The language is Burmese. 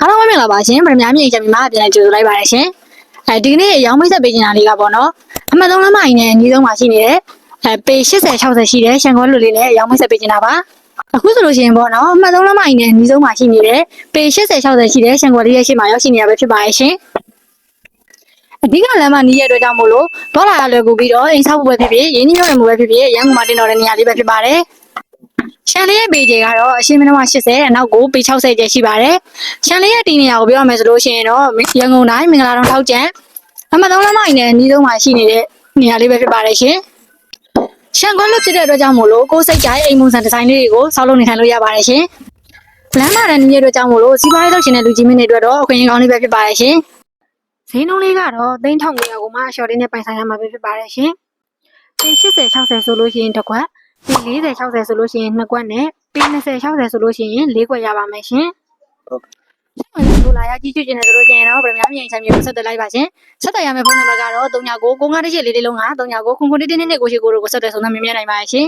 အားလုံးပဲမင်္ဂလာပါရှင်ပရမများမြေချမ်းမြန်မာပြန်လည်ကြိုဆိုလိုက်ပါတယ်ရှင်ဒီကနေ့ရောင်းမိတ်ဆက်ပေးချင်တာလေးကပေါ့နော်အမှတ်3လမ်းမအိမ်နဲ့အနည်းဆုံးမှာရှိနေတဲ့ပေ80 60ရှိတဲ့ရှန်ကွဲလူလေးနဲ့ရောင်းမိတ်ဆက်ပေးချင်တာပါအခုဆိုလို့ရှိရင်ပေါ့နော်အမှတ်3လမ်းမအိမ်နဲ့အနည်းဆုံးမှာရှိနေတဲ့ပေ80 60ရှိတဲ့ရှန်ကွဲလေးရဲ့ရှေ့မှာရောက်ရှိနေရပဲဖြစ်ပါရဲ့ရှင်အဓိကလမ်းမနီးရဲ့အတွက်ကြောင့်မို့လို့ဒေါ်လာလွယ်ကူပြီးတော့အိမ်ဆောက်ဖို့ပဲဖြစ်ဖြစ်ရင်းနှီးမြှုပ်နှံမှုပဲဖြစ်ဖြစ်ရန်ကုန်မှာတင်တော်တဲ့နေရာလေးပဲဖြစ်ပါတယ်ရှန်လေးရဲ့ပေကြီးကတော့အရှင်းမနှမ80အနောက်ကိုပေ60ကျရှိပါတယ်ရှန်လေးရဲ့ဒီနေရာကိုပြောရမယ်ဆိုလို့ရှိရင်တော့ရန်ကုန်တိုင်းမင်္ဂလာတောင်ထောက်ကျန်အမှတ်3လမ်းမအိမ်နဲ့အနီးဆုံးမှာရှိနေတဲ့နေရာလေးပဲဖြစ်ပါတယ်ရှင်ရှန်ကွန်းလို့ဖြစ်တဲ့အတွက်ကြောင့်မို့လို့ကိုယ်စိတ်ကြိုက်အိမ်မုံစံဒီဇိုင်းလေးတွေကိုဆောက်လုပ်နေထိုင်လို့ရပါတယ်ရှင်လမ်းမတန်းနေတဲ့အတွက်ကြောင့်မို့လို့စီးပွားရေးလုပ်ရှင်တဲ့လူကြီးမင်းတွေအတွက်တော့အခွင့်အရေးကောင်းလေးပဲဖြစ်ပါတယ်ရှင်ဈေးနှုန်းလေးကတော့3500ကိုမှအလျှော်လေးနဲ့ပိုင်ဆိုင်ရမှာပဲဖြစ်ပါတယ်ရှင်ပေ80 60ဆိုလို့ရှိရင်တစ်ခွက်ပေ40 60ဆိုလို့ရှိရင်2ခွက်နဲ့ပေ20 60ဆိုလို့ရှိရင်4ခွက်ရပါမယ်ရှင်ဟုတ်လာရကြည့်ချင်တယ်ဆိုလို့ရှိရင်တော့ဗရမများမြေချမ်းမြေကိုဆက်သွယ်လိုက်ပါရှင်ဆက်သွယ်ရမယ့်ဖုန်းနံပါတ်ကတော့39 9516လေးလုံးက39 9999ကိုရှိကိုတို့ကိုဆက်သွယ်ဆုံးသတ်မြင်နိုင်ပါရှင်